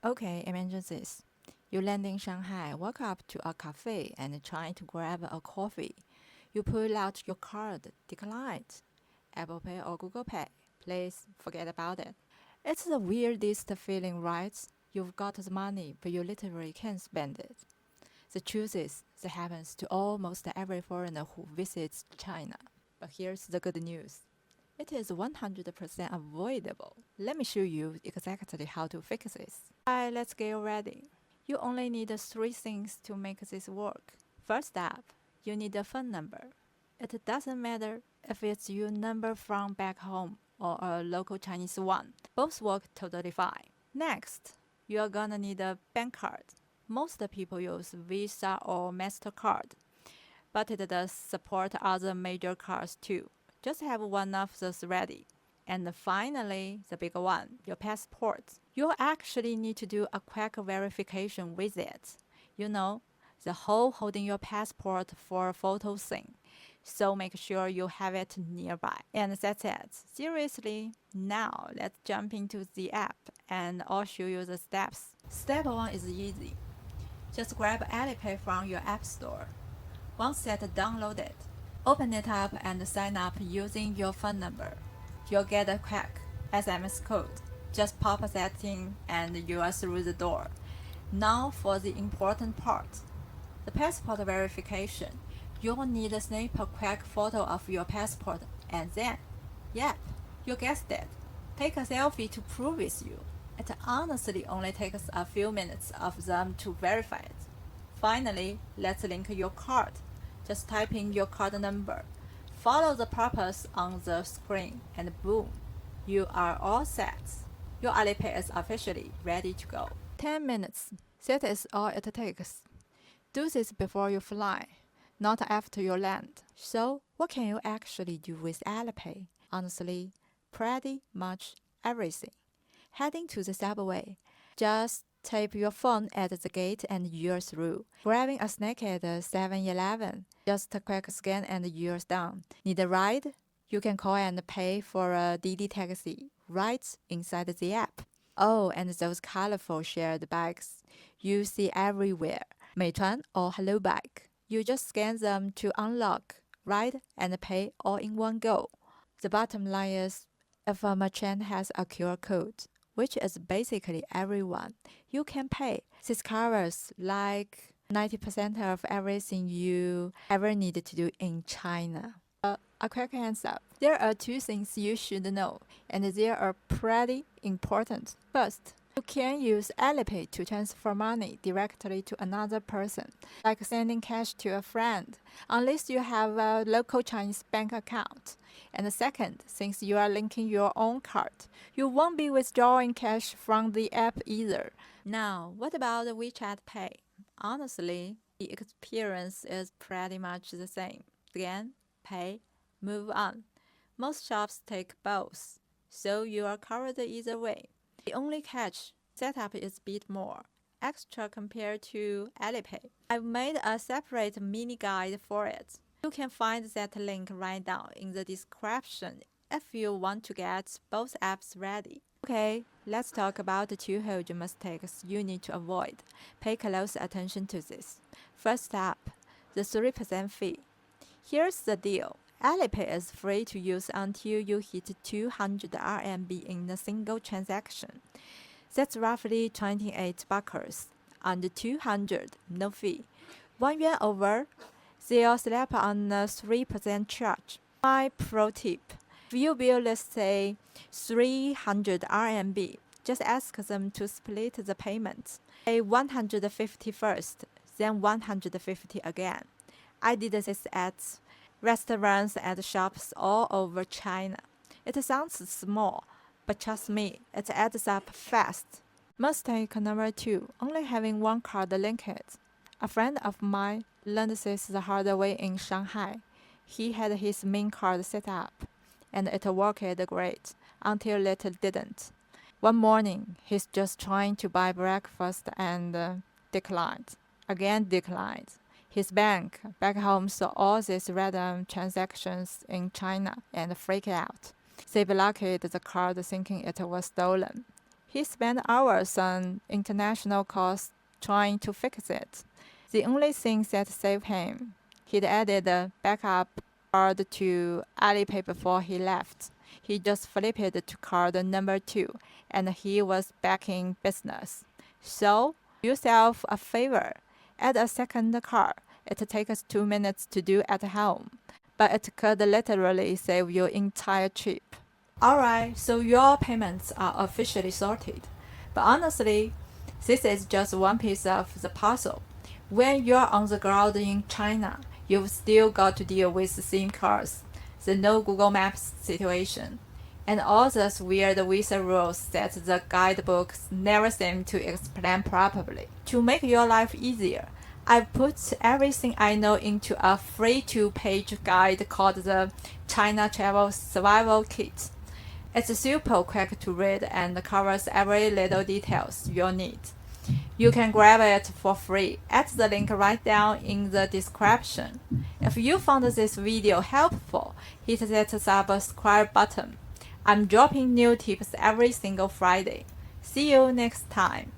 Okay, imagine this. You land in Shanghai, walk up to a cafe and try to grab a coffee. You pull out your card, declined. Apple Pay or Google Pay. Please forget about it. It's the weirdest feeling, right? You've got the money, but you literally can't spend it. The truth is, that happens to almost every foreigner who visits China. But here's the good news. It is 100% avoidable. Let me show you exactly how to fix this. Alright, let's get ready. You only need three things to make this work. First up, you need a phone number. It doesn't matter if it's your number from back home or a local Chinese one. Both work totally fine. Next, you're gonna need a bank card. Most people use Visa or MasterCard, but it does support other major cards too. Just have one of those ready. And finally, the big one, your passport. You'll actually need to do a quick verification with it. You know, the whole holding your passport for a photo thing. So make sure you have it nearby. And that's it. Seriously, now let's jump into the app and I'll show you the steps. Step 1 is easy. Just grab Alipay from your app store. Once it's downloaded, open it up and sign up using your phone number. You'll get a quick SMS code. Just pop that in and you are through the door. Now for the important part. The passport verification. You'll need to snap a quick photo of your passport and then, yep, you guessed it, take a selfie to prove it's you. It honestly only takes a few minutes of them to verify it. Finally, let's link your card. Just type in your card number. Follow the prompts on the screen and boom, you are all set. Your Alipay is officially ready to go. 10 minutes. That is all it takes. Do this before you fly, not after you land. So, what can you actually do with Alipay? Honestly, pretty much everything. Heading to the subway, just tap your phone at the gate and you're through. Grabbing a snack at 7-Eleven, just a quick scan and you're done. Need a ride? You can call and pay for a DD taxi right inside the app. Oh, and those colorful shared bags you see everywhere, Meituan or Hello Bag. You just scan them to unlock, ride, and pay all in one go. The bottom line is, if a merchant has a QR code, which is basically everyone, you can pay. This covers like 90% of everything you ever need to do in China. A quick hands up. There are two things you should know, and they are pretty important. First, you can use Alipay to transfer money directly to another person, like sending cash to a friend, unless you have a local Chinese bank account. And second, since you are linking your own card, you won't be withdrawing cash from the app either. Now, what about WeChat Pay? Honestly, the experience is pretty much the same. Scan, pay, move on. Most shops take both, so you are covered either way. The only catch, setup is a bit more extra compared to Alipay. I've made a separate mini guide for it. You can find that link right down in the description if you want to get both apps ready. Okay, let's talk about the two huge mistakes you need to avoid. Pay close attention to this. First up, the 3% fee. Here's the deal. Alipay is free to use until you hit 200 RMB in a single transaction. That's roughly 28 bucks. Under 200, no fee. 1 yuan over, they'll slap on a 3% charge. My pro tip. If you bill, let's say, 300 RMB, just ask them to split the payment. Pay 150 first, then 150 again. I did this at restaurants and shops all over China. It sounds small, but trust me, it adds up fast. Mistake number 2, only having one card linked. A friend of mine learned this the hard way in Shanghai. He had his main card set up, and it worked great until it didn't. One morning, he's just trying to buy breakfast and declined. Again declined. His bank back home saw all these random transactions in China and freaked out. They blocked the card thinking it was stolen. He spent hours on international calls trying to fix it. The only thing that saved him, he'd added a backup card to Alipay before he left. He just flipped it to card number 2, and he was back in business. So, do yourself a favor. Add a second card. It takes 2 minutes to do at home, but it could literally save your entire trip. Alright, so your payments are officially sorted. But honestly, this is just one piece of the puzzle. When you're on the ground in China, you've still got to deal with the SIM cards, the no Google Maps situation, and all those weird visa rules that the guidebooks never seem to explain properly. To make your life easier, I've put everything I know into a free 2-page guide called the China Travel Survival Kit. It's super quick to read and covers every little details you'll need. You can grab it for free at the link right down in the description. If you found this video helpful, hit that subscribe button. I'm dropping new tips every single Friday. See you next time.